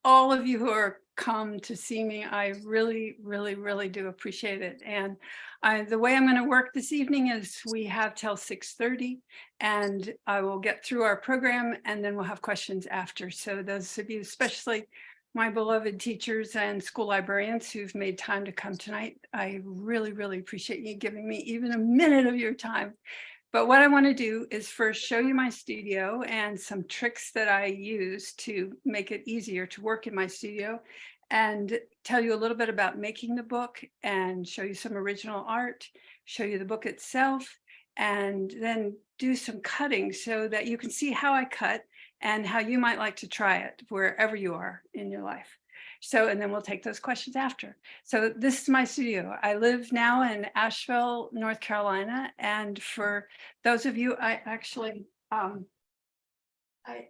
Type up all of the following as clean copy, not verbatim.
all of you who are come to see me. I really, really, really do appreciate it. And the way I'm going to work this evening is we have till 6:30, and I will get through our program, and then we'll have questions after. So those of you, especially my beloved teachers and school librarians who've made time to come tonight, I really, really appreciate you giving me even a minute of your time. But what I want to do is first show you my studio and some tricks that I use to make it easier to work in my studio, and tell you a little bit about making the book and show you some original art, show you the book itself, and then do some cutting so that you can see how I cut and how you might like to try it wherever you are in your life. So, and then we'll take those questions after. So this is my studio. I live now in Asheville, North Carolina. And for those of you, I actually, I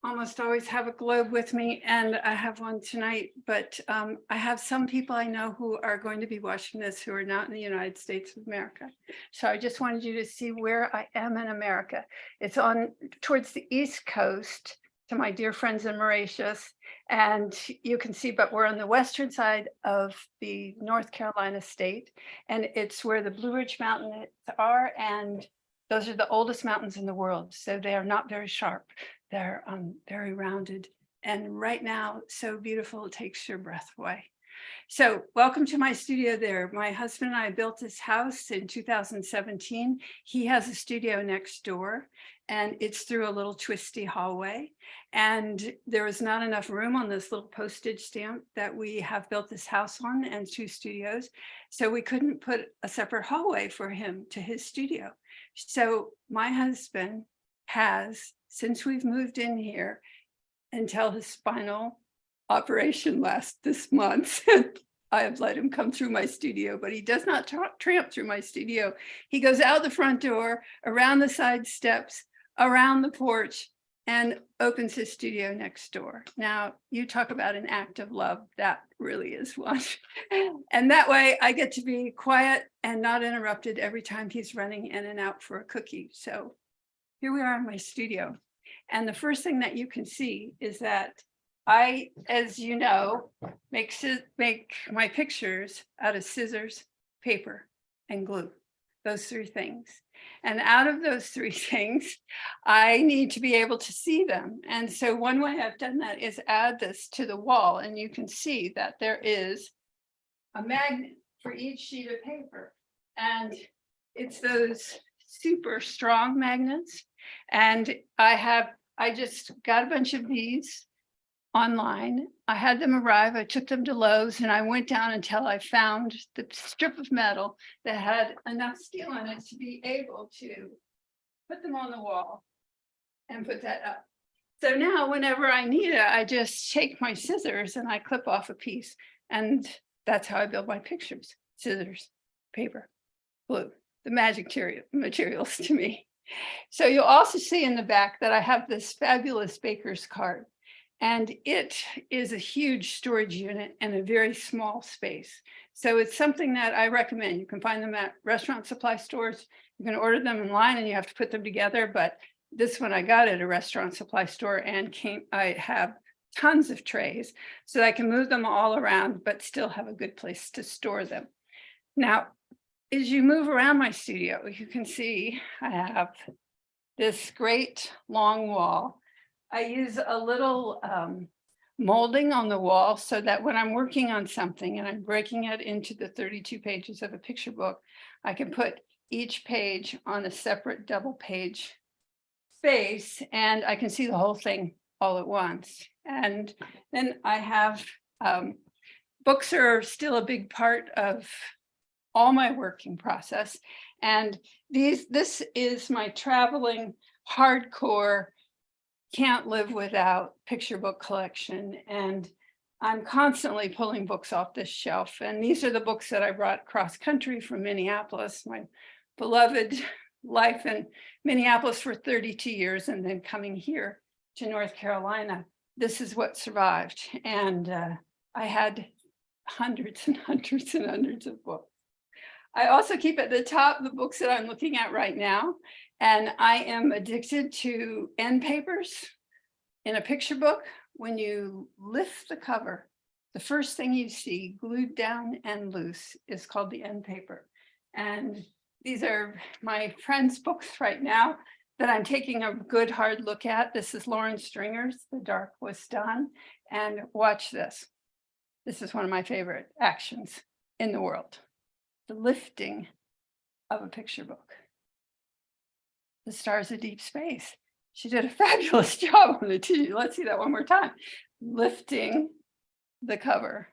almost always have a globe with me, and I have one tonight, but I have some people I know who are going to be watching this who are not in the United States of America. So I just wanted you to see where I am in America. It's on towards the East Coast, to my dear friends in Mauritius, and you can see, but we're on the western side of the North Carolina state, and it's where the Blue Ridge Mountains are, and those are the oldest mountains in the world, so they are not very sharp. They're very rounded, and right now, so beautiful, it takes your breath away. So welcome to my studio there. My husband and I built this house in 2017. He has a studio next door, and it's through a little twisty hallway. And there was not enough room on this little postage stamp that we have built this house on and 2 studios. So we couldn't put a separate hallway for him to his studio. So my husband has, since we've moved in here, until his spinal operation this month, I have let him come through my studio, but he does not tramp through my studio. He goes out the front door, around the side steps, around the porch, and opens his studio next door. Now, you talk about an act of love. That really is one. And that way I get to be quiet and not interrupted every time he's running in and out for a cookie. So here we are in my studio. And the first thing that you can see is that I, as you know, make my pictures out of scissors, paper, and glue. Those 3 things. And out of those 3 things, I need to be able to see them. And so one way I've done that is add this to the wall, and you can see that there is a magnet for each sheet of paper. And it's those super strong magnets. And I just got a bunch of these online. I had them arrive. I took them to Lowe's, and I went down until I found the strip of metal that had enough steel in it to be able to put them on the wall and put that up. So now whenever I need it, I just take my scissors and I clip off a piece, and that's how I build my pictures. Scissors, paper, glue, the magic materials to me. So you'll also see in the back that I have this fabulous baker's cart. And it is a huge storage unit in a very small space. So it's something that I recommend. You can find them at restaurant supply stores. You can order them online and you have to put them together. But this one I got at a restaurant supply store, and I have tons of trays so that I can move them all around, but still have a good place to store them. Now, as you move around my studio, you can see I have this great long wall. I use a little molding on the wall so that when I'm working on something and I'm breaking it into the 32 pages of a picture book, I can put each page on a separate double page space, and I can see the whole thing all at once. And then I have books are still a big part of all my working process. And this is my traveling hardcore can't live without picture book collection. And I'm constantly pulling books off this shelf. And these are the books that I brought cross country from Minneapolis, my beloved life in Minneapolis for 32 years, and then coming here to North Carolina. This is what survived. And I had hundreds and hundreds and hundreds of books. I also keep at the top the books that I'm looking at right now. And I am addicted to end papers in a picture book when you lift the cover, the first thing you see glued down and loose is called the end paper. And these are my friend's books right now that I'm taking a good hard look at. This is Lauren Stringer's The Dark Was Done. And watch this. This is one of my favorite actions in the world. The lifting of a picture book. The Stars of Deep Space. She did a fabulous job on it. Let's see that one more time. Lifting the cover.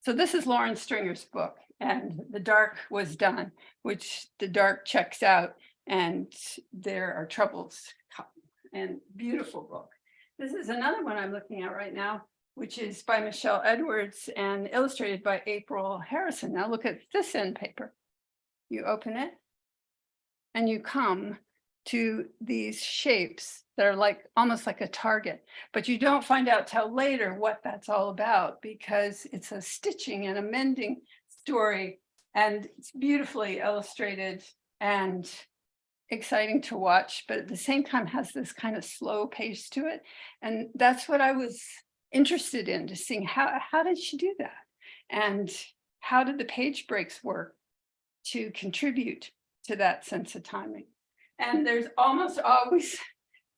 So this is Lauren Stringer's book, and The Dark Was Done, which the dark checks out and there are troubles. And beautiful book. This is another one I'm looking at right now, which is by Michelle Edwards and illustrated by April Harrison. Now look at this end paper. You open it and you come to these shapes that are like almost like a target, but you don't find out till later what that's all about, because it's a stitching and a mending story, and it's beautifully illustrated and exciting to watch, but at the same time has this kind of slow pace to it. And that's what I was interested in, to seeing how did she do that? And how did the page breaks work to contribute to that sense of timing? And there's almost always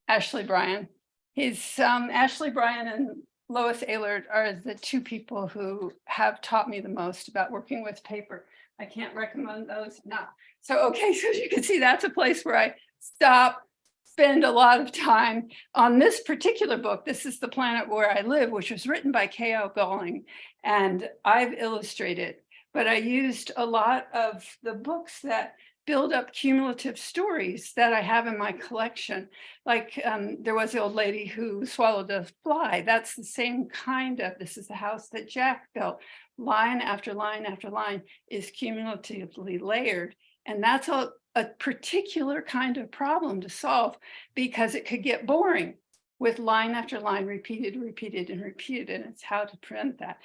Ashley Bryan. Ashley Bryan and Lois Ehlert are the two people who have taught me the most about working with paper. I can't recommend those enough. So, okay, so you can see that's a place where I stop, spend a lot of time on this particular book. This is The Planet Where I Live, which was written by K.L. Galling, and I've illustrated, but I used a lot of the books that build up cumulative stories that I have in my collection. Like there was the old lady who swallowed a fly. That's the same kind of, this is the house that Jack built. Line after line after line is cumulatively layered. And that's a particular kind of problem to solve, because it could get boring with line after line repeated, repeated, and repeated. And it's how to prevent that.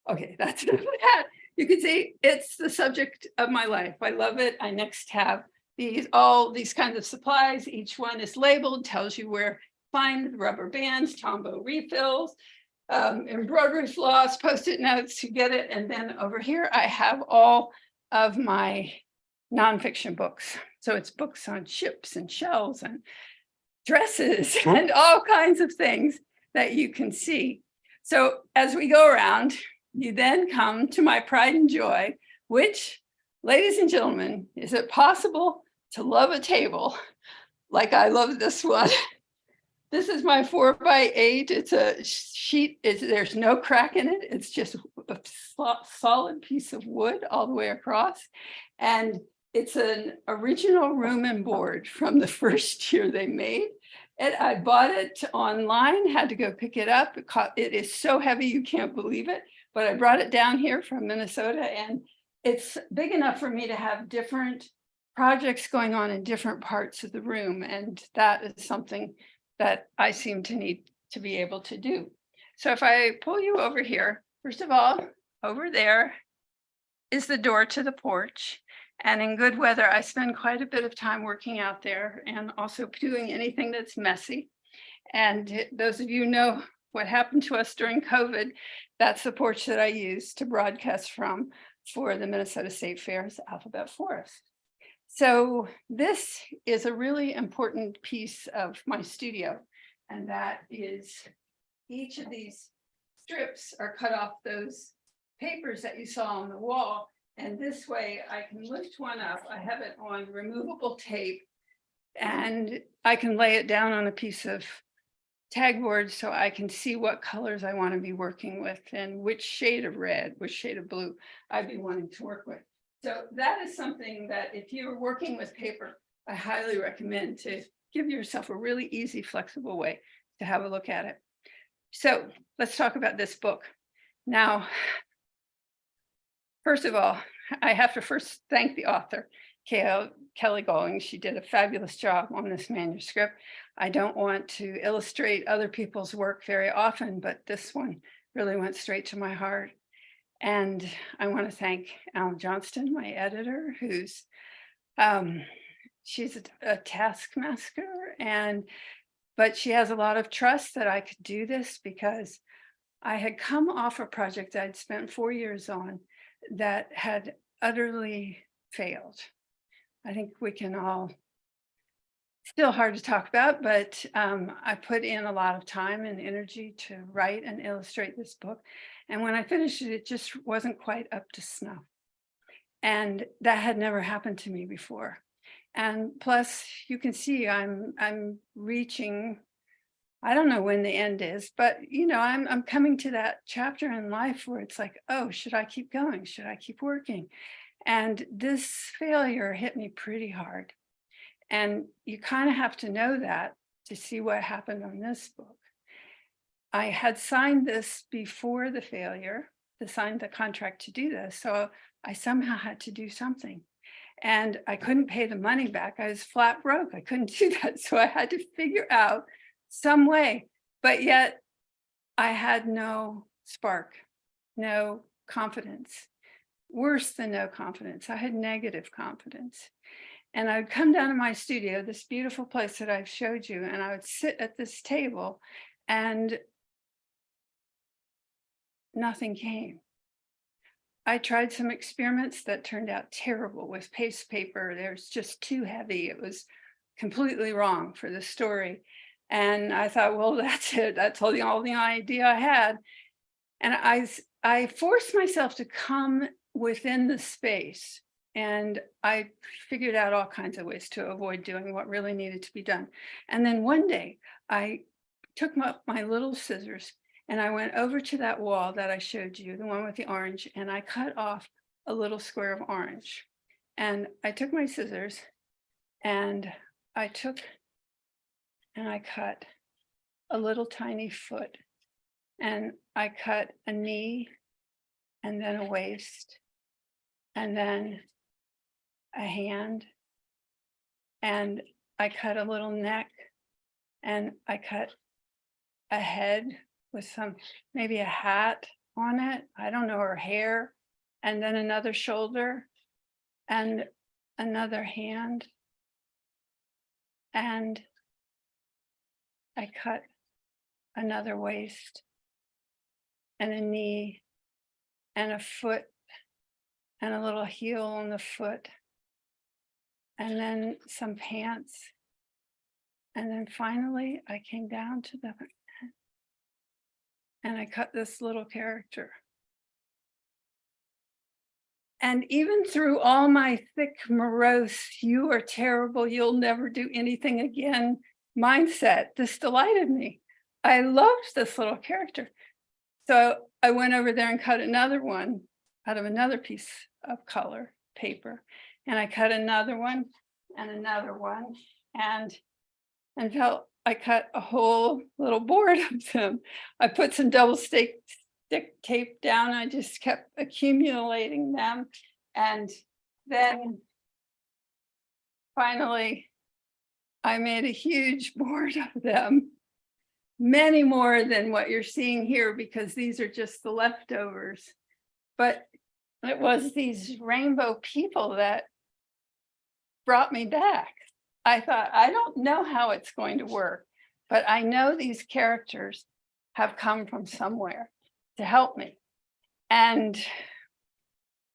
Okay, that's enough of that. You can see it's the subject of my life. I love it. I next have all these kinds of supplies. Each one is labeled, tells you where to find the rubber bands, Tombow refills, embroidery floss, Post-it notes to get it. And then over here, I have all of my nonfiction books. So it's books on ships and shells and dresses and all kinds of things that you can see. So as we go around, you then come to my pride and joy, which, ladies and gentlemen, is it possible to love a table like I love this one? This is my 4x8. It's a sheet. There's no crack in it. It's just a solid piece of wood all the way across. And it's an original room and board from the first year they made. And I bought it online, had to go pick it up. It is so heavy, you can't believe it. But I brought it down here from Minnesota, and it's big enough for me to have different projects going on in different parts of the room. And that is something that I seem to need to be able to do. So if I pull you over here, first of all, over there is the door to the porch. And in good weather, I spend quite a bit of time working out there and also doing anything that's messy. And those of you know what happened to us during COVID, that's the porch that I use to broadcast from for the Minnesota State Fair's Alphabet Forest. So this is a really important piece of my studio, and that is each of these strips are cut off those papers that you saw on the wall. And this way I can lift one up. I have it on removable tape, and I can lay it down on a piece of tag board so I can see what colors I want to be working with and which shade of red, which shade of blue I'd be wanting to work with. So that is something that if you're working with paper, I highly recommend to give yourself a really easy, flexible way to have a look at it. So let's talk about this book. Now, first of all, I have to first thank the author, Kelly Galling. She did a fabulous job on this manuscript. I don't want to illustrate other people's work very often, but this one really went straight to my heart. And I want to thank Alan Johnston, my editor, who's she's a taskmaster, but she has a lot of trust that I could do this, because I had come off a project I'd spent 4 years on that had utterly failed. I think we can all, still hard to talk about, but I put in a lot of time and energy to write and illustrate this book. And when I finished it, it just wasn't quite up to snuff. And that had never happened to me before. And plus, you can see I'm reaching, I don't know when the end is, but I'm coming to that chapter in life where it's like, oh, should I keep going? Should I keep working? And this failure hit me pretty hard. And you kind of have to know that to see what happened on this book. I had signed this before the failure, signed the contract to do this. So I somehow had to do something. And I couldn't pay the money back. I was flat broke. I couldn't do that. So I had to figure out some way. But yet I had no spark, no confidence. Worse than no confidence. I had negative confidence. And I'd come down to my studio, this beautiful place that I've showed you, and I would sit at this table and nothing came. I tried some experiments that turned out terrible with paste paper. There's just too heavy. It was completely wrong for the story. And I thought, well, that's it. That's all the idea I had. And I forced myself to come within the space. And I figured out all kinds of ways to avoid doing what really needed to be done. And then one day I took my little scissors and I went over to that wall that I showed you, the one with the orange, and I cut off a little square of orange. And I took my scissors and I cut a little tiny foot, and I cut a knee and then a waist and then a hand, and I cut a little neck, and I cut a head with maybe a hat on it, I don't know, or hair, and then another shoulder and another hand, and I cut another waist and a knee and a foot and a little heel on the foot, and then some pants. And then finally I came down to and I cut this little character. And even through all my thick, morose, you are terrible, you'll never do anything again mindset, this delighted me. I loved this little character. So I went over there and cut another one out of another piece of color paper. And I cut another one and another one, and I cut a whole little board of them. I put some double stick tape down. I just kept accumulating them. And then finally, I made a huge board of them, many more than what you're seeing here, because these are just the leftovers. But it was these rainbow people that brought me back. I thought, I don't know how it's going to work, but I know these characters have come from somewhere to help me. And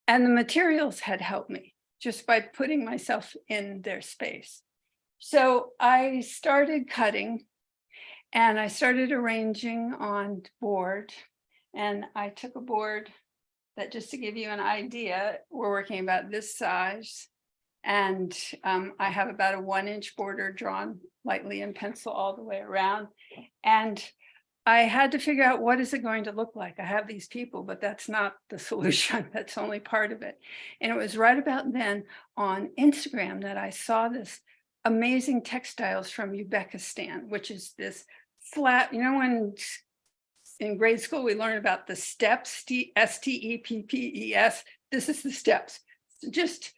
the materials had helped me just by putting myself in their space. So I started cutting and I started arranging on board. And I took a board that, just to give you an idea, we're working about this size. And I have about a 1-inch border drawn lightly in pencil all the way around. And I had to figure out, what is it going to look like? I have these people, but that's not the solution. That's only part of it. And it was right about then on Instagram that I saw this amazing textiles from Uzbekistan, which is this flat, when in grade school we learn about the steppes, S-T-E-P-P-E-S, this is the steppes. Just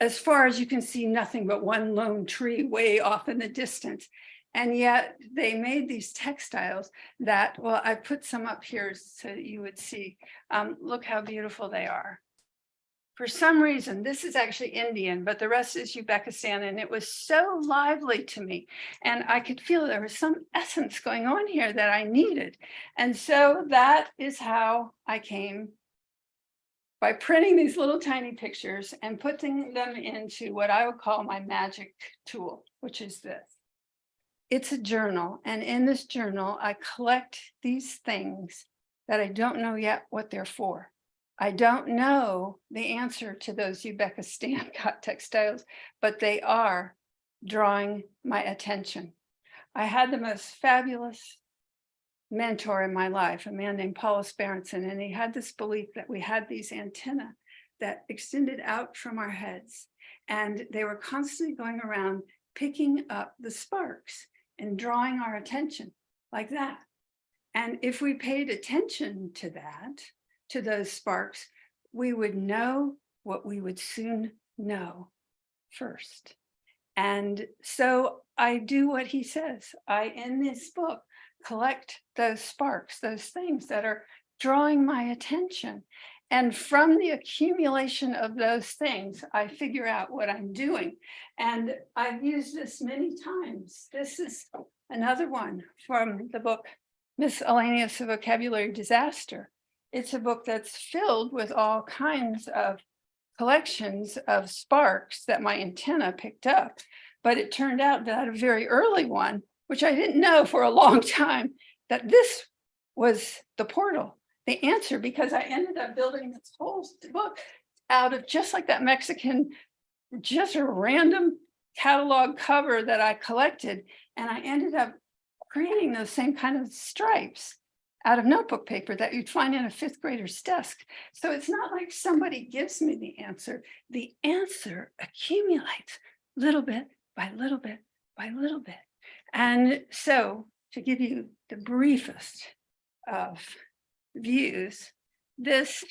as far as you can see, nothing but one lone tree way off in the distance. And yet they made these textiles that, well, I put some up here so that you would see. Look how beautiful they are. for some reason, this is actually Indian, but the rest is Uzbekistan. And it was so lively to me. And I could feel there was some essence going on here that I needed. And so that is how I came by printing these little tiny pictures and putting them into what I would call my magic tool, which is this. It's a journal. And in this journal, I collect these things that I don't know yet what they're for. I don't know the answer to those Uzbekistan cut textiles, but they are drawing my attention. I had the most fabulous mentor in my life, a man named Paulus Berenson, and he had this belief that we had these antennae that extended out from our heads, and they were constantly going around picking up the sparks and drawing our attention like that. And if we paid attention to that, to those sparks, we would know what we would soon know first. And so I do what he says. In this book, collect those sparks, those things that are drawing my attention. And from the accumulation of those things, I figure out what I'm doing. And I've used this many times. This is another one from the book, Miss Alaineus, A Vocabulary Disaster. It's a book that's filled with all kinds of collections of sparks that my antenna picked up. But it turned out that a very early one, which I didn't know for a long time, that this was the portal, the answer, because I ended up building this whole book out of just like that Mexican, just a random catalog cover that I collected. And I ended up creating those same kind of stripes out of notebook paper that you'd find in a fifth grader's desk. So it's not like somebody gives me the answer. The answer accumulates little bit by little bit by little bit. And so to give you the briefest of views, this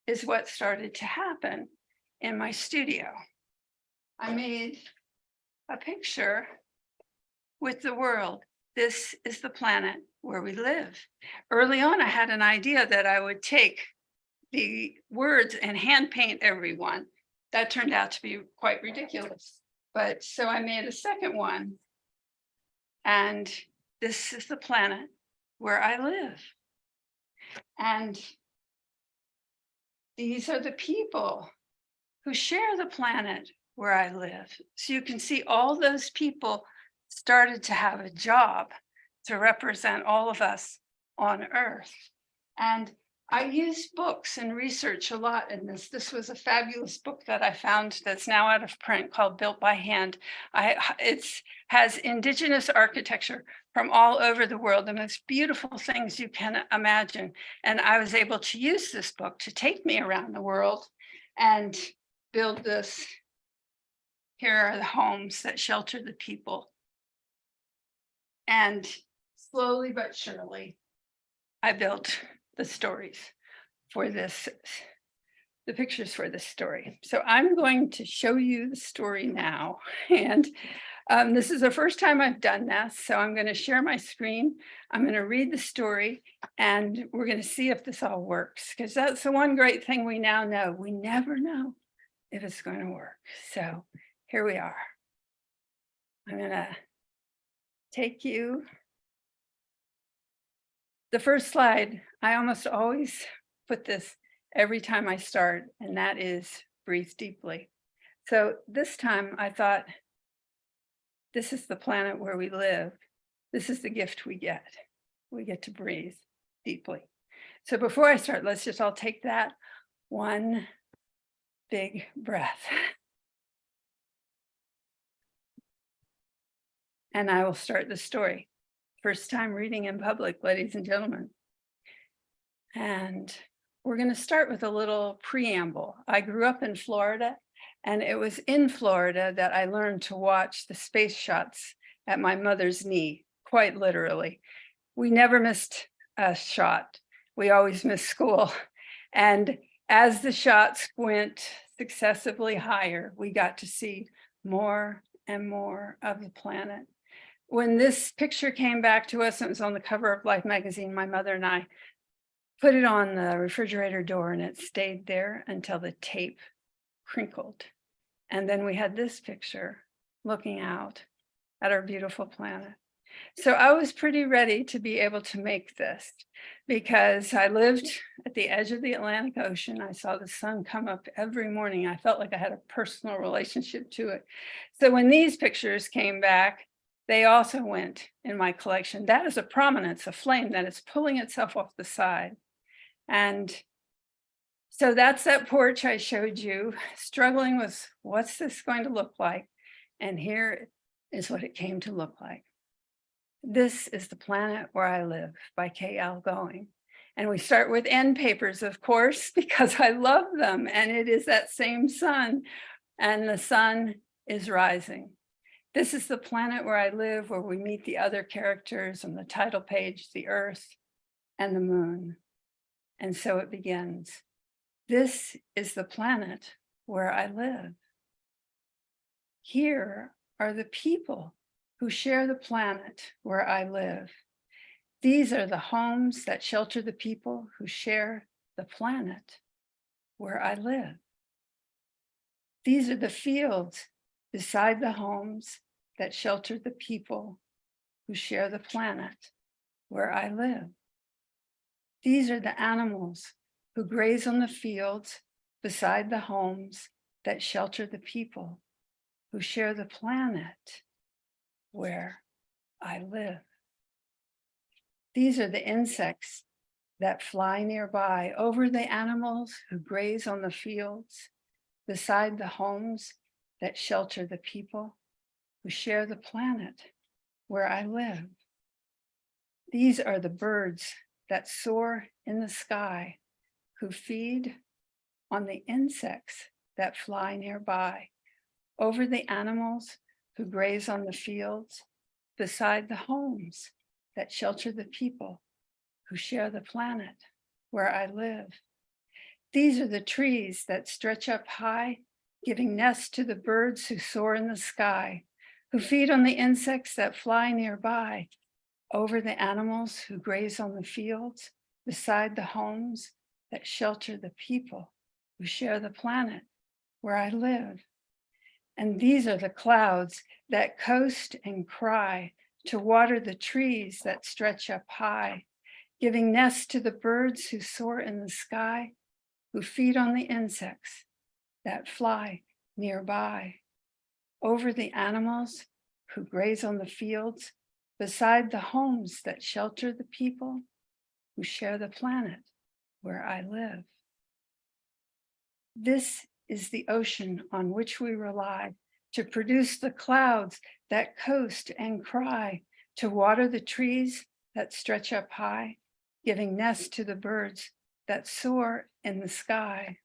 is what started to happen in my studio. I made a picture with the world. This is the planet where we live. Early on, I had an idea that I would take the words and hand paint everyone. That turned out to be quite ridiculous. But so I made a second one. And this is the planet where I live. And these are the people who share the planet where I live. So you can see all those people started to have a job to represent all of us on Earth. And I use books and research a lot in this. This was a fabulous book that I found that's now out of print called Built by Hand. It has indigenous architecture from all over the world, the most beautiful things you can imagine. And I was able to use this book to take me around the world and build this. Here are the homes that shelter the people. And slowly but surely, I built the stories for this, the pictures for this story. So I'm going to show you the story now. And this is the first time I've done this. So I'm going to share my screen. I'm going to read the story and we're going to see if this all works. Because that's the one great thing we now know. We never know if it's going to work. So here we are. I'm going to take you. The first slide, I almost always put this every time I start, and that is breathe deeply. So this time I thought, this is the planet where we live. This is the gift we get. We get to breathe deeply. So before I start, let's just all take that one big breath. And I will start the story. First time reading in public, ladies and gentlemen. And we're going to start with a little preamble. I grew up in Florida, and it was in Florida that I learned to watch the space shots at my mother's knee, quite literally. We never missed a shot. We always missed school. And as the shots went successively higher, we got to see more and more of the planet. When this picture came back to us, it was on the cover of Life magazine, my mother and I put it on the refrigerator door, and it stayed there until the tape crinkled. And then we had this picture looking out at our beautiful planet. So I was pretty ready to be able to make this because I lived at the edge of the Atlantic Ocean. I saw the sun come up every morning. I felt like I had a personal relationship to it. So when these pictures came back, they also went in my collection. That is a prominence, a flame that is pulling itself off the side. And so that's that porch I showed you, struggling with what's this going to look like? And here is what it came to look like. This is the Planet Where I Live by K.L. Going. And we start with end papers, of course, because I love them. And it is that same sun, and the sun is rising. This is the planet where I live, where we meet the other characters on the title page, the Earth and the moon. And so it begins. This is the planet where I live. Here are the people who share the planet where I live. These are the homes that shelter the people who share the planet where I live. These are the fields beside the homes that shelter the people who share the planet where I live. These are the animals who graze on the fields beside the homes that shelter the people who share the planet where I live. These are the insects that fly nearby over the animals who graze on the fields beside the homes that shelter the people who share the planet where I live. These are the birds that soar in the sky, who feed on the insects that fly nearby over the animals who graze on the fields beside the homes that shelter the people who share the planet where I live. These are the trees that stretch up high, giving nests to the birds who soar in the sky, who feed on the insects that fly nearby over the animals who graze on the fields beside the homes that shelter the people who share the planet where I live. And these are the clouds that coast and cry to water the trees that stretch up high, giving nests to the birds who soar in the sky, who feed on the insects that fly nearby, over the animals who graze on the fields beside the homes that shelter the people who share the planet where I live. This is the ocean on which we rely to produce the clouds that coast and cry, to water the trees that stretch up high, giving nests to the birds that soar in the sky,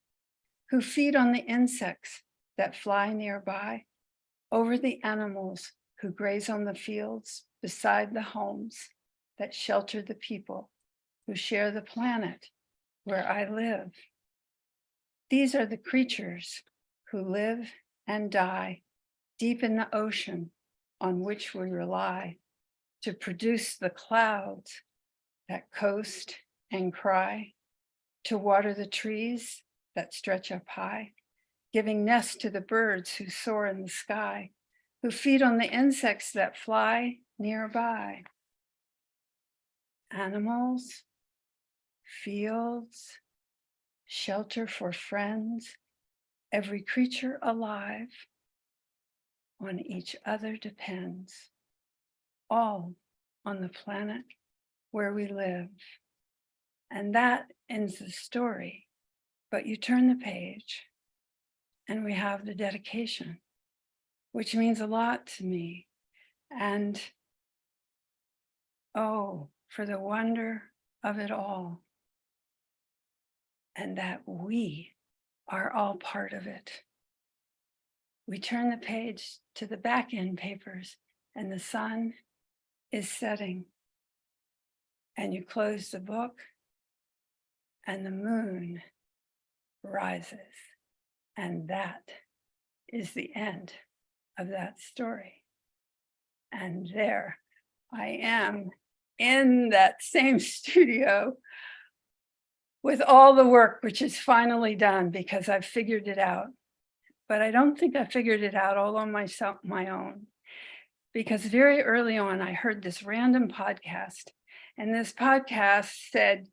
who feed on the insects that fly nearby, over the animals who graze on the fields beside the homes that shelter the people who share the planet where I live. These are the creatures who live and die deep in the ocean on which we rely to produce the clouds that coast and cry, to water the trees that stretch up high, giving nests to the birds who soar in the sky, who feed on the insects that fly nearby. Animals, fields, shelter for friends, every creature alive, on each other depends, all on the planet where we live. And that ends the story. But you turn the page and we have the dedication, which means a lot to me. And oh, for the wonder of it all. And that we are all part of it. We turn the page to the back end papers and the sun is setting. And you close the book and the moon rises. And that is the end of that story. And there I am in that same studio with all the work, which is finally done because I've figured it out. But I don't think I figured it out all on my own. Because very early on, I heard this random podcast, and this podcast said,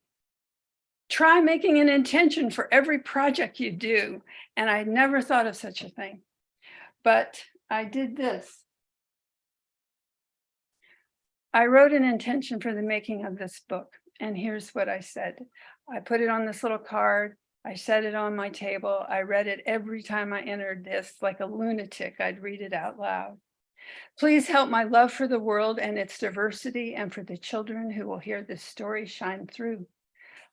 try making an intention for every project you do. And I never thought of such a thing. But I did this. I wrote an intention for the making of this book. And here's what I said. I put it on this little card. I set it on my table. I read it every time I entered this, like a lunatic. I'd read it out loud. Please help my love for the world and its diversity, and for the children who will hear this story shine through.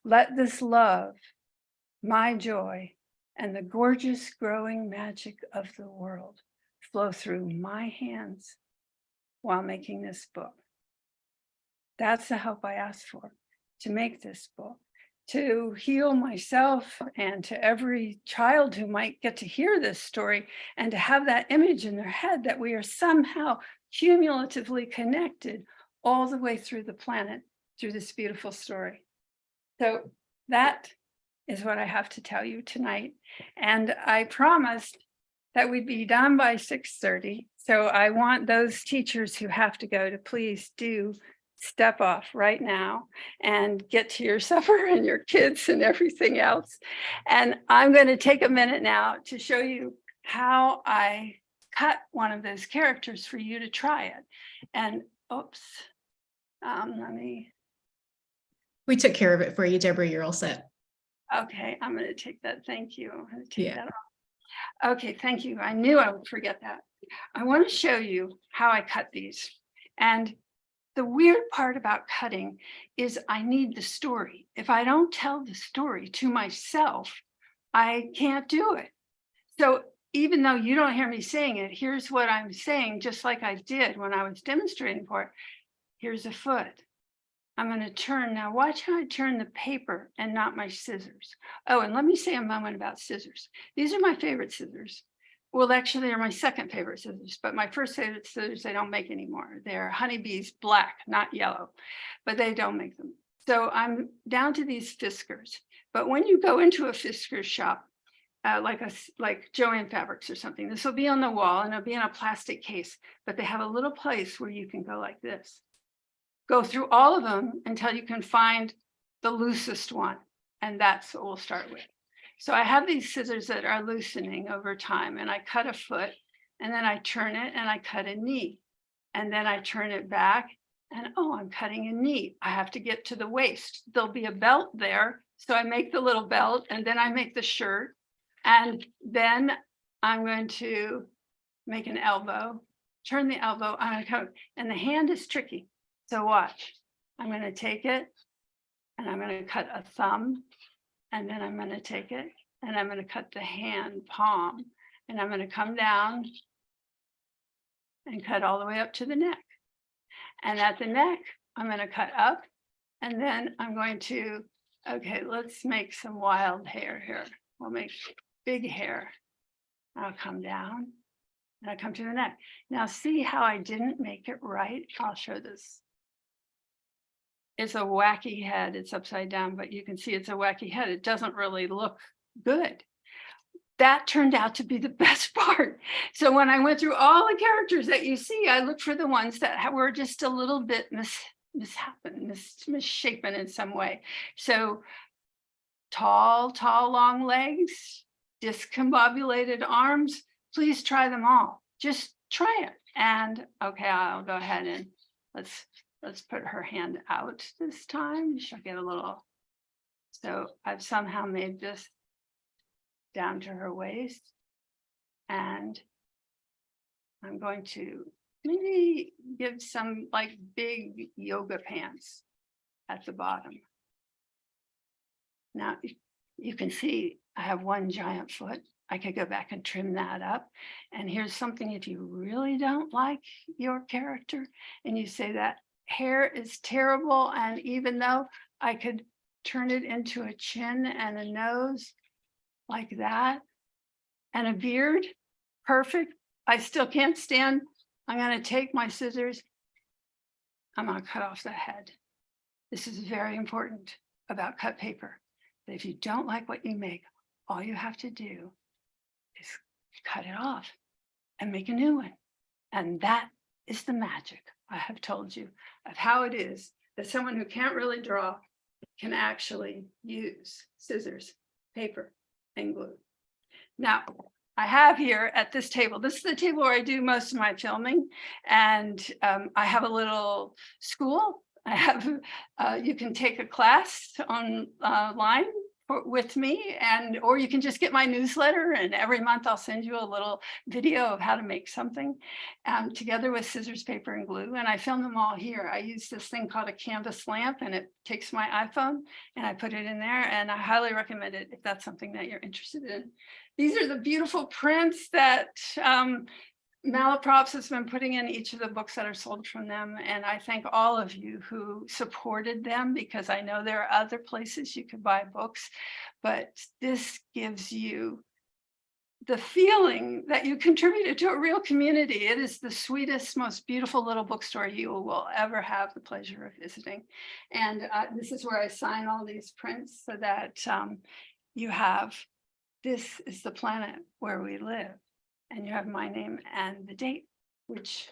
Let this love, my joy, and the gorgeous growing magic of the world flow through my hands while making this book. That's the help I asked for, to make this book, to heal myself and to every child who might get to hear this story, and to have that image in their head that we are somehow cumulatively connected all the way through the planet through this beautiful story. So that is what I have to tell you tonight. And I promised that we'd be done by 6:30. So I want those teachers who have to go to please do step off right now and get to your supper and your kids and everything else. And I'm going to take a minute now to show you how I cut one of those characters for you to try it. And oops, let me. We took care of it for you, Deborah. You're all set. Okay, I'm going to take that. Thank you. I'm going to take that off. Okay, thank you. I knew I would forget that. I want to show you how I cut these. And the weird part about cutting is I need the story. If I don't tell the story to myself, I can't do it. So even though you don't hear me saying it, here's what I'm saying, just like I did when I was demonstrating for it. Here's a foot. I'm going to turn. Now watch how I turn the paper and not my scissors. Oh, and let me say a moment about scissors. These are my favorite scissors. Well, actually, they're my second favorite scissors, but my first favorite scissors, they don't make anymore. They're Honeybee's black, not yellow, but they don't make them. So I'm down to these Fiskars. But when you go into a Fiskars shop, like Joann Fabrics or something, this will be on the wall and it'll be in a plastic case, but they have a little place where you can go like this. Go through all of them until you can find the loosest one. And that's what we'll start with. So I have these scissors that are loosening over time, and I cut a foot, and then I turn it and I cut a knee, and then I turn it back, and oh, I'm cutting a knee. I have to get to the waist. There'll be a belt there. So I make the little belt, and then I make the shirt, and then I'm going to make an elbow, turn the elbow, and the hand is tricky. So watch, I'm going to take it and I'm going to cut a thumb, and then I'm going to take it and I'm going to cut the hand palm, and I'm going to come down and cut all the way up to the neck. And at the neck, I'm going to cut up, and then I'm going to, okay, let's make some wild hair here. We'll make big hair. I'll come down and I come to the neck. Now see how I didn't make it right? I'll show this. It's a wacky head. It's upside down, but you can see it's a wacky head. It doesn't really look good. That turned out to be the best part. So when I went through all the characters that you see, I looked for the ones that were just a little bit misshapen in some way. So tall, long legs, discombobulated arms. Please try them all. Just try it. And okay, I'll go ahead and let's put her hand out this time. She'll get a little. So I've somehow made this down to her waist. And I'm going to maybe give some like big yoga pants at the bottom. Now you can see I have one giant foot. I could go back and trim that up. And here's something, if you really don't like your character and you say that hair is terrible, and even though I could turn it into a chin and a nose like that and a beard, perfect, I still can't stand, I'm going to take my scissors, I'm going to cut off the head. This is very important about cut paper. that if you don't like what you make, all you have to do is cut it off and make a new one. And that is the magic I have told you of how it is that someone who can't really draw can actually use scissors, paper, and glue. Now, I have here at this table, this is the table where I do most of my filming, and I have a little school. I have, you can take a class online with me, or you can just get my newsletter, and every month I'll send you a little video of how to make something together with scissors, paper, and glue. And I film them all here. I use this thing called a canvas lamp, and it takes my iPhone and I put it in there, and I highly recommend it if that's something that you're interested in. These are the beautiful prints that Malaprops has been putting in each of the books that are sold from them. And I thank all of you who supported them, because I know there are other places you could buy books, but this gives you the feeling that you contributed to a real community. It is the sweetest, most beautiful little bookstore you will ever have the pleasure of visiting. And this is where I sign all these prints so that you have, this is the planet where we live. And you have my name and the date, which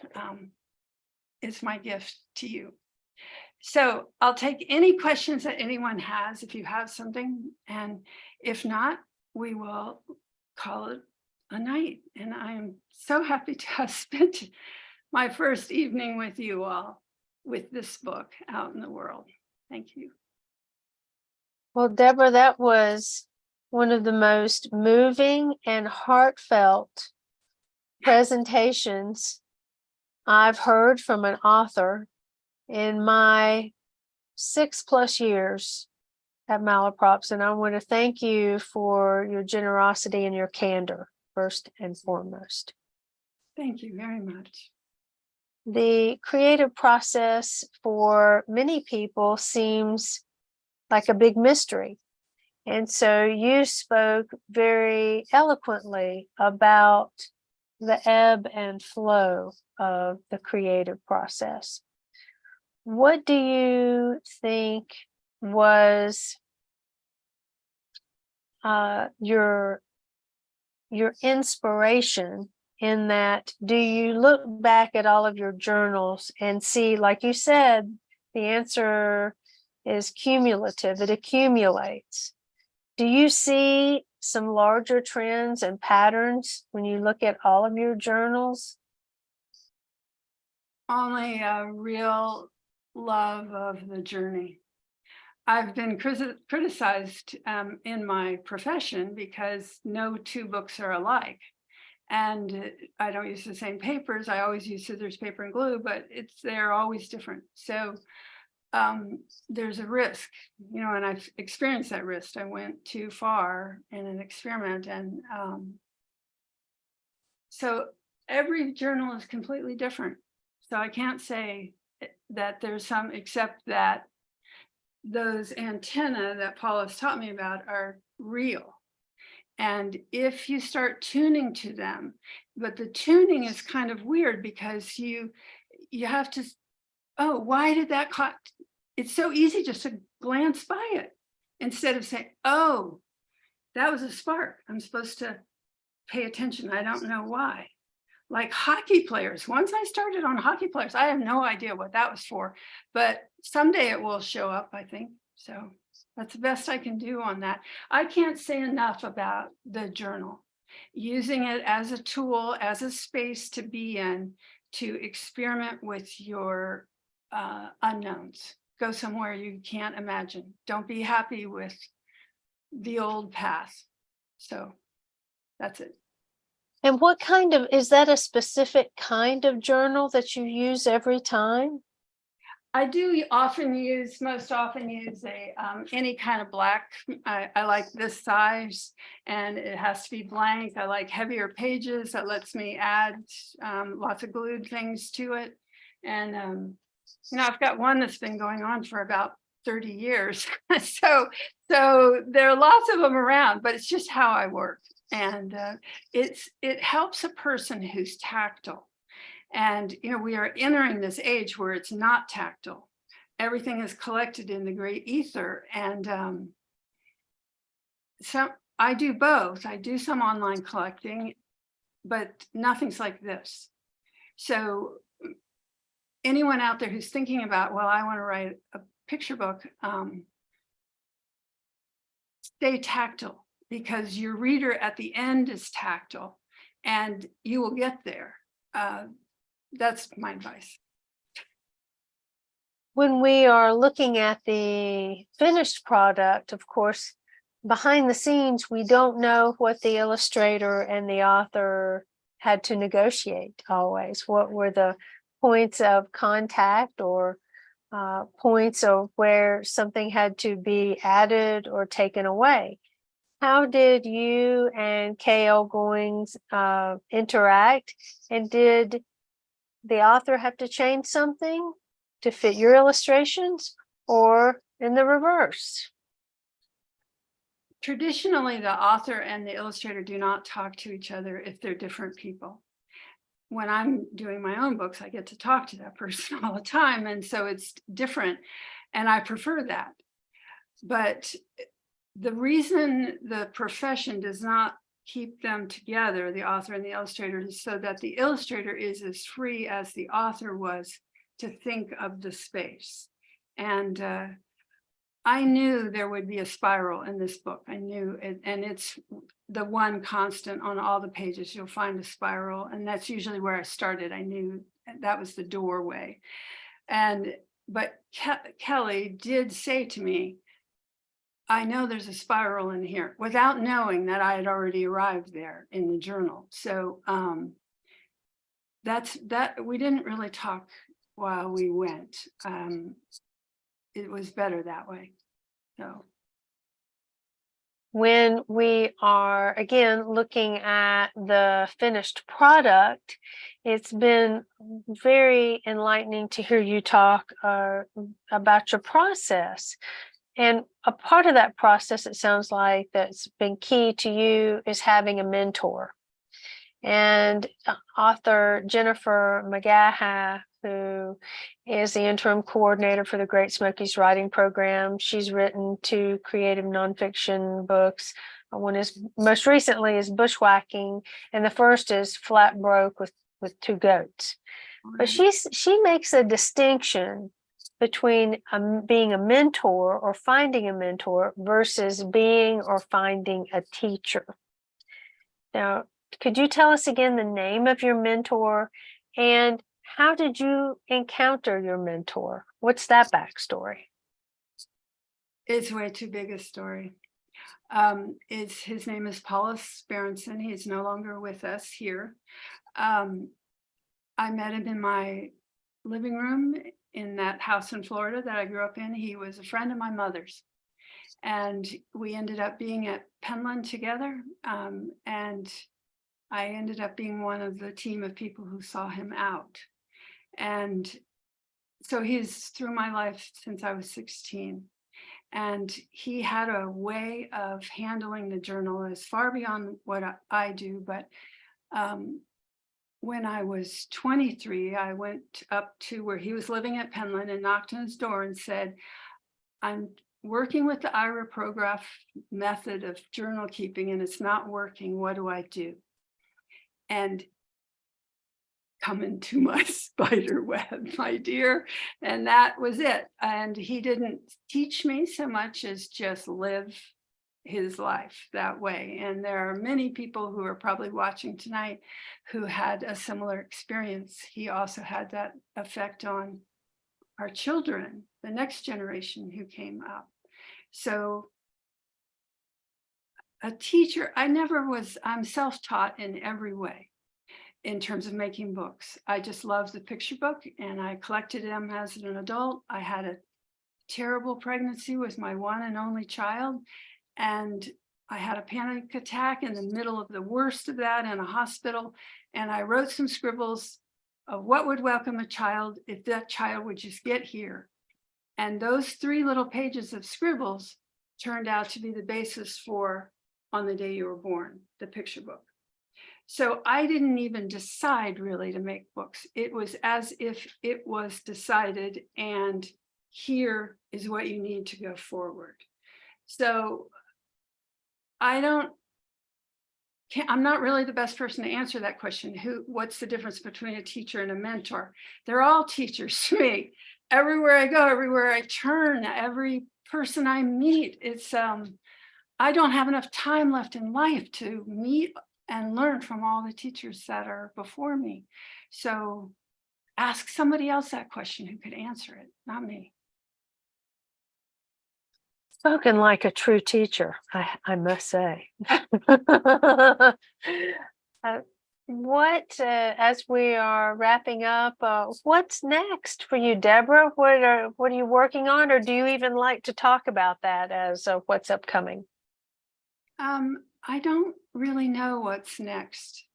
is my gift to you. So I'll take any questions that anyone has if you have something. And if not, we will call it a night. And I am so happy to have spent my first evening with you all with this book out in the world. Thank you. Well, Deborah, that was one of the most moving and heartfelt presentations I've heard from an author in my 6+ years at Malaprops. And I want to thank you for your generosity and your candor, first and foremost. Thank you very much. The creative process for many people seems like a big mystery. And so you spoke very eloquently about the ebb and flow of the creative process. What do you think was your inspiration in that? Do you look back at all of your journals and see, like you said, the answer is cumulative, it accumulates. Do you see some larger trends and patterns when you look at all of your journals? Only a real love of the journey. I've been criticized in my profession because no two books are alike. And I don't use the same papers. I always use scissors, paper, and glue, but they're always different. So there's a risk, and I've experienced that risk. I went too far in an experiment, and so every journal is completely different. So I can't say that there's some, except that those antennae that Paul has taught me about are real. And if you start tuning to them, but the tuning is kind of weird because you have to, oh, why did that cut? It's so easy just to glance by it instead of saying, oh, that was a spark. I'm supposed to pay attention. I don't know why. Like hockey players. Once I started on hockey players, I have no idea what that was for, but someday it will show up, I think. So that's the best I can do on that. I can't say enough about the journal, using it as a tool, as a space to be in, to experiment with your unknowns. Go somewhere you can't imagine. Don't be happy with the old path. So that's it. And what kind of, is that a specific kind of journal that you use every time? I do most often use a any kind of black. I like this size, and it has to be blank. I like heavier pages that lets me add lots of glued things to it. And I've got one that's been going on for about 30 years. so there are lots of them around, but it's just how I work. And it helps a person who's tactile. And, we are entering this age where it's not tactile. Everything is collected in the great ether. And I do both. I do some online collecting, but nothing's like this. So anyone out there who's thinking about, well, I want to write a picture book, stay tactile, because your reader at the end is tactile and you will get there. That's my advice. When we are looking at the finished product, of course, behind the scenes, we don't know what the illustrator and the author had to negotiate always. What were the points of contact or points of where something had to be added or taken away? How did you and K.L. Goings interact? And did the author have to change something to fit your illustrations, or in the reverse? Traditionally, the author and the illustrator do not talk to each other if they're different people. When I'm doing my own books, I get to talk to that person all the time. And so it's different. And I prefer that. But the reason the profession does not keep them together, the author and the illustrator, is so that the illustrator is as free as the author was to think of the space. And I knew there would be a spiral in this book. I knew it, and it's the one constant on all the pages. You'll find a spiral, and that's usually where I started. I knew that was the doorway. But Kelly did say to me, I know there's a spiral in here, without knowing that I had already arrived there in the journal. So that's that. We didn't really talk while we went. It was better that way. So when we are again looking at the finished product, it's been very enlightening to hear you talk about your process. And a part of that process, it sounds like, that's been key to you is having a mentor. And author Jennifer McGaha, who is the interim coordinator for the Great Smokies Writing Program, she's written 2 creative nonfiction books. One is most recently is Bushwhacking, and the first is Flat Broke with 2 goats. But she makes a distinction between being a mentor or finding a mentor versus being or finding a teacher. Now, could you tell us again the name of your mentor, and how did you encounter your mentor? What's that backstory? It's way too big a story. His name is Paulus Berenson. He's no longer with us here. I met him in my living room in that house in Florida that I grew up in. He was a friend of my mother's. And we ended up being at Penland together. And I ended up being one of the team of people who saw him out. And so he's through my life since I was 16. And he had a way of handling the journal as far beyond what I do. But when I was 23, I went up to where he was living at Penland and knocked on his door and said, I'm working with the Iraprograph method of journal keeping and it's not working. What do I do? And come into my spider web, my dear. And that was it. And he didn't teach me so much as just live his life that way. And there are many people who are probably watching tonight who had a similar experience. He also had that effect on our children, the next generation who came up. So a teacher, I'm self-taught in every way. In terms of making books, I just love the picture book, and I collected them as an adult. I had a terrible pregnancy with my one and only child, and I had a panic attack in the middle of the worst of that in a hospital, and I wrote some scribbles of what would welcome a child if that child would just get here. And those 3 little pages of scribbles turned out to be the basis for On the Day You Were Born, the picture book. So I didn't even decide really to make books. It was as if it was decided, and here is what you need to go forward. So I'm not really the best person to answer that question. What's the difference between a teacher and a mentor? They're all teachers to me. Everywhere I go, everywhere I turn, every person I meet, it's I don't have enough time left in life to meet and learn from all the teachers that are before me. So ask somebody else that question who could answer it, not me. Spoken like a true teacher, I must say. As we are wrapping up, what's next for you, Deborah? What are you working on, or do you even like to talk about that as what's upcoming? I don't really know what's next.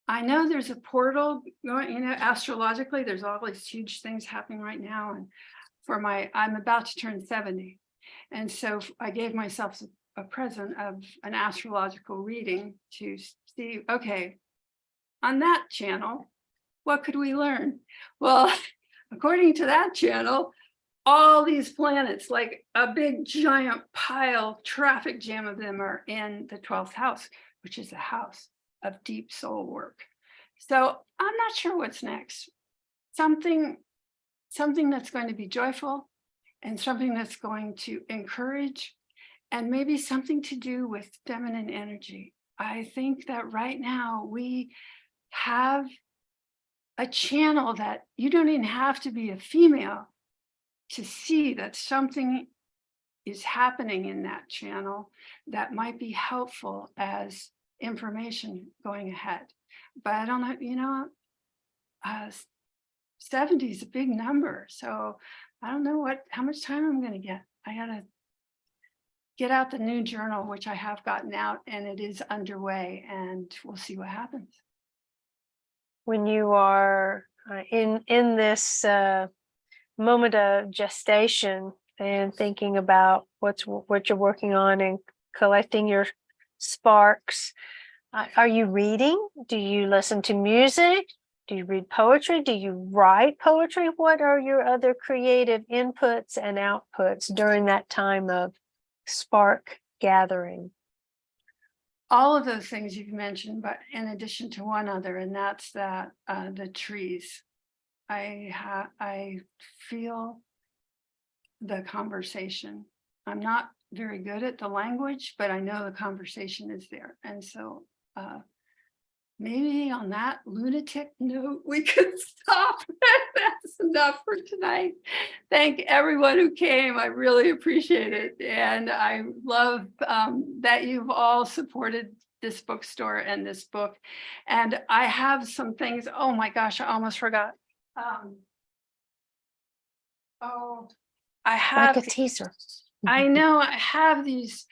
I know there's a portal going, astrologically, there's all these huge things happening right now. And I'm about to turn 70. And so I gave myself a present of an astrological reading to see, okay, on that channel, what could we learn? Well, according to that channel, all these planets, like a big giant pile, traffic jam of them, are in the 12th house, which is the house of deep soul work. So I'm not sure what's next. Something that's going to be joyful, and something that's going to encourage, and maybe something to do with feminine energy. I think that right now we have a channel that you don't even have to be a female to see that something is happening in that channel that might be helpful as information going ahead. But I don't know, 70 is a big number. So I don't know how much time I'm going to get. I got to get out the new journal, which I have gotten out, and it is underway, and we'll see what happens. When you are in this moment of gestation and thinking about what you're working on and collecting your sparks, are you reading? Do you listen to music? Do you read poetry? Do you write poetry? What are your other creative inputs and outputs during that time of spark gathering? All of those things you've mentioned, but in addition to one other, and that's that the trees. I feel the conversation. I'm not very good at the language, but I know the conversation is there. And so maybe on that lunatic note, we could stop. That's enough for tonight. Thank everyone who came. I really appreciate it. And I love that you've all supported this bookstore and this book. And I have some things. Oh my gosh, I almost forgot. I have like a teaser. I know I have these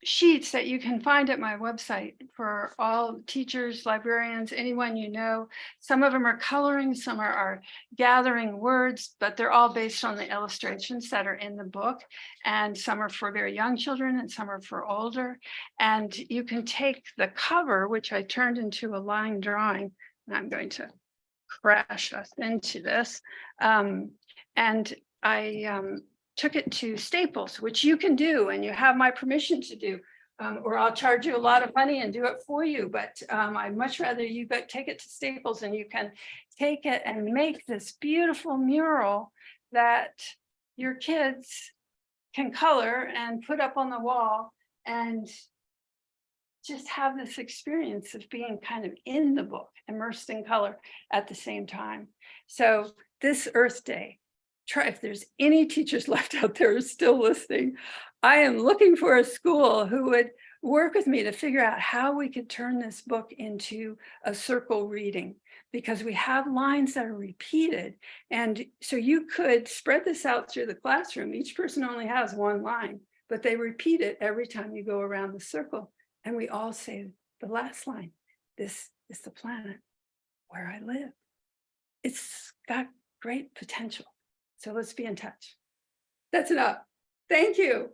sheets that you can find at my website for all teachers, librarians, anyone you know. Some of them are coloring, some are gathering words, but they're all based on the illustrations that are in the book. And some are for very young children and some are for older. And you can take the cover, which I turned into a line drawing, and I'm going to crash us into this. And I took it to Staples, which you can do, and you have my permission to do, or I'll charge you a lot of money and do it for you. But I'd much rather you take it to Staples and you can take it and make this beautiful mural that your kids can color and put up on the wall and just have this experience of being kind of in the book, immersed in color at the same time. So this Earth Day, if there's any teachers left out there who are still listening, I am looking for a school who would work with me to figure out how we could turn this book into a circle reading, because we have lines that are repeated. And so you could spread this out through the classroom. Each person only has one line, but they repeat it every time you go around the circle. And we all say the last line, this is the planet where I live. It's got great potential. So let's be in touch. That's enough. Thank you.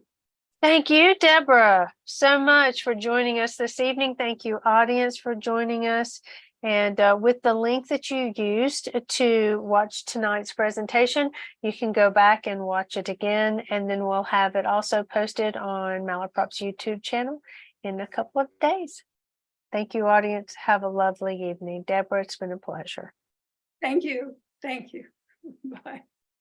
Thank you, Deborah, so much for joining us this evening. Thank you, audience, for joining us. And with the link that you used to watch tonight's presentation, you can go back and watch it again, and then we'll have it also posted on Malaprop's YouTube channel in a couple of days. Thank you, audience. Have a lovely evening. Deborah, it's been a pleasure. Thank you. Thank you. Bye.